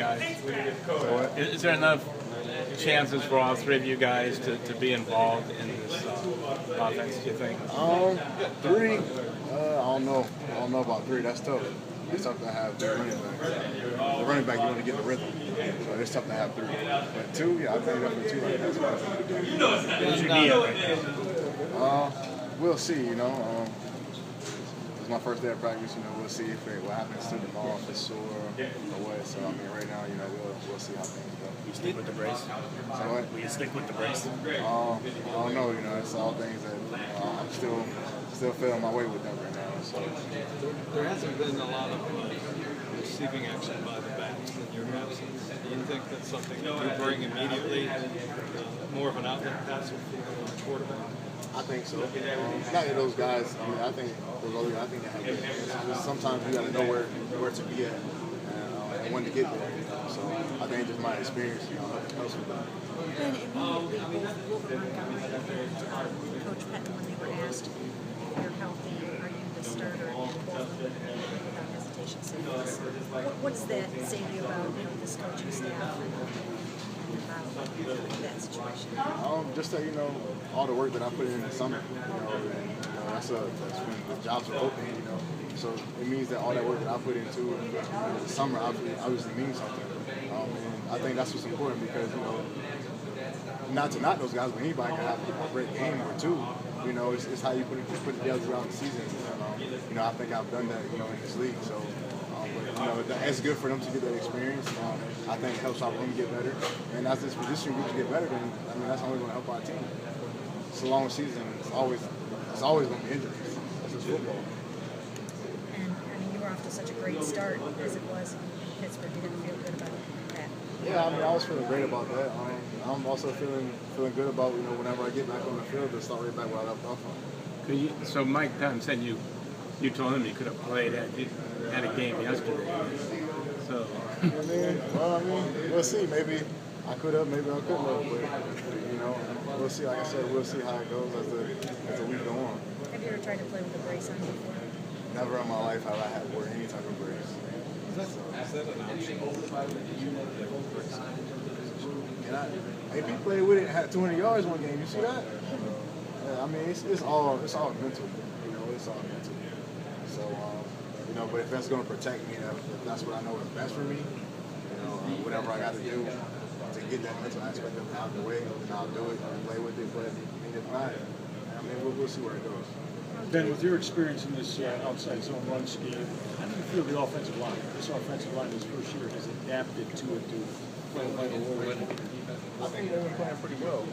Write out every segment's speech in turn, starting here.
guys? So what? Is there enough chances for all three of you guys to be involved in this offense, do you think? Three, I don't know. I don't know about three. That's tough. It's tough to have three running backs. The running back, you want to get the rhythm. So it's tough to have three. But two, yeah, I think definitely two. Like, that's Who's your need? we'll see, you know. It's my first day of practice, you know. We'll see what happens to the ball, if it's sore or what. So, I mean, right now, you know, we'll see how things go. You stick with the brace? So what? Will you stick with the brace? I don't know, you know. It's all things that I'm still feeling my way with them right now. So there hasn't been a lot of receiving action by the backs in your absence. Do you think that's something that you bring immediately, more of an outlet passer for the quarterback? I think so. Not that those guys. I mean, I think those other guys. I think they have good. Sometimes you got to know where to be at and when to get there. You know? So I think just my experience, you know, helps with that. Then immediately, both Montgomery and Coach Pettine, when they were asked if you're healthy, are you the starter, and both without hesitation said yes. What does that say to you about this coaching staff and about that situation? Just that, you know, all the work that I put in the summer, you know, and that's when the jobs are open, you know. So it means that all that work that I put into the summer obviously means something. And I think that's what's important because, you know, not to knock those guys, but anybody can have a great game or two. You know, it's how you put it together throughout the season. And, you know, I think I've done that, you know, in this league. So, but, you know, it's good for them to get that experience. I think it helps our room get better. And as this position groups get better, then, I mean, that's only going to help our team. It's a long season. It's always going to be injuries. That's just football. And, I mean, you were off to such a great start as it was in Pittsburgh. You didn't feel good about that? Yeah, I mean, I was feeling great about that. I'm also feeling good about, you know, whenever I get back on the field to start right back where I left off on. So Mike Pettine said you told him he could have played at a game yesterday. So I mean, we'll see. Maybe I could have, maybe I couldn't have. But, you know, we'll see. Like I said, we'll see how it goes as the week goes on. Have you ever tried to play with a brace on before? Never in my life have I had to wear any type of brace. Is that an option? And AP played with it and had 200 yards one game. You see that? Yeah, I mean, it's all mental. You know, it's all mental. So, you know, but if that's going to protect me, if that's what I know is best for me, you know, whatever I got to do to get that mental aspect of it out of the way, then I'll do it and play with it. But I mean, if not, I mean, we'll see where it goes. Ben, with your experience in this outside zone run scheme, how do you feel the offensive line? This offensive line this first year has adapted to it to play a vital role. I think they've been playing pretty well.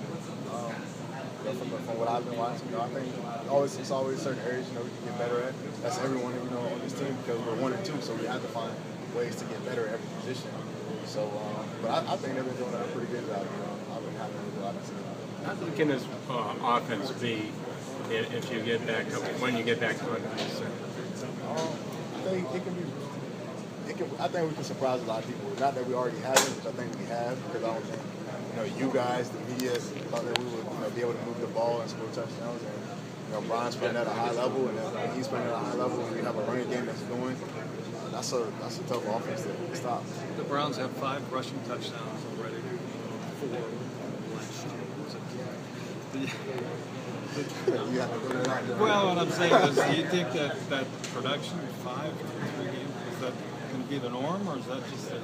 From what I've been watching, you know, I think it's always certain areas, you know, we can get better at. That's everyone, you know, on this team because we're 1 and 2, so we have to find ways to get better at every position. So, but I think they've been doing a pretty good job. You know, I've been happy with what I've seen. how can this offense be if you get back when you get back to 100%? I think it can be. I think we can surprise a lot of people. Not that we already haven't, which I think we have, because I don't think you guys, the media, thought that we would be able to move the ball and score touchdowns. And Brian's playing at a high level, and then he's playing at a high level, and we have a running game that's going. That's a tough offense to stop. The Browns have 5 rushing touchdowns already. 4 last year. Well, what I'm saying is, do you think that production, 5 in 3 games, is that going to be the norm, or is that just a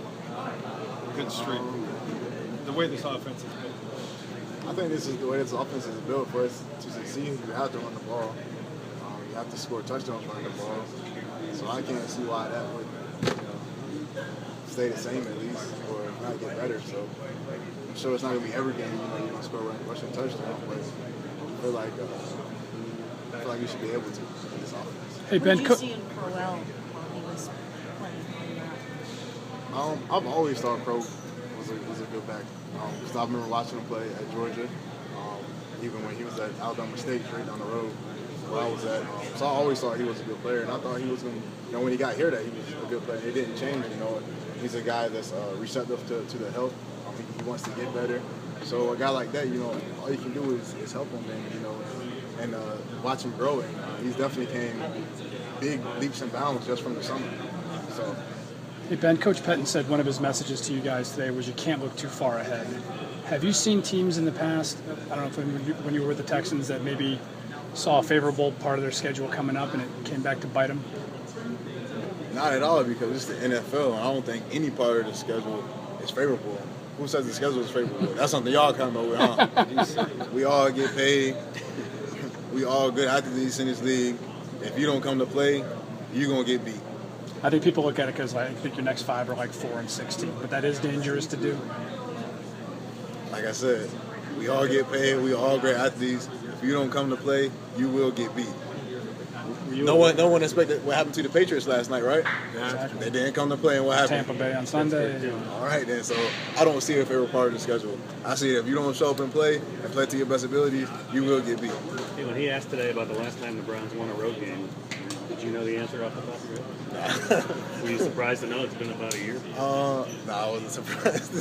good streak? The way this offense is built. I think this is the way this offense is built for us to succeed. You have to run the ball. You have to score touchdowns running the ball. So I can't see why that would stay the same at least, or not get better. So I'm sure it's not going to be every game you're going to score a rushing touchdown, but I feel like you should be able to in this offense. Hey, Ben, What did you see in Crowell while he was playing? I've always thought Crow was a good back. Because I remember watching him play at Georgia, even when he was at Alabama State, right down the road where I was at. So I always thought he was a good player, and I thought he was going to, when he got here, that he was a good player. It didn't change, He's a guy that's receptive to the help. He wants to get better. So a guy like that, all you can do is help him, and watch him grow. And he's definitely came big leaps and bounds just from the summer. So Hey Ben, Coach Pettin said one of his messages to you guys today was you can't look too far ahead. Have you seen teams in the past, I don't know if when you were with the Texans, that maybe saw a favorable part of their schedule coming up and it came back to bite them? Not at all, because it's the NFL, and I don't think any part of the schedule is favorable. Who says the schedule is favorable? That's something y'all come up with, huh? We all get paid. We all good athletes in this league. If you don't come to play, you're going to get beat. I think people look at it because I think your next 5 are like 4-16, but that is dangerous to do. Like I said, we all get paid. We all great athletes. If you don't come to play, you will get beat. No one expected what happened to the Patriots last night, right? Exactly. They didn't come to play, and what happened? Tampa Bay on Sunday. All right, then. So I don't see it a favorite part of the schedule. I see it if you don't show up and play to your best abilities, you will get beat. Hey, when he asked today about the last time the Browns won a road game, did you know the answer off the top of your head? Were you surprised to know it's been about a year? No, I wasn't surprised.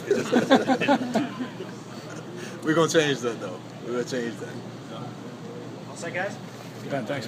We're going to change that, though. We're going to change that. All set, guys? Ben, thanks.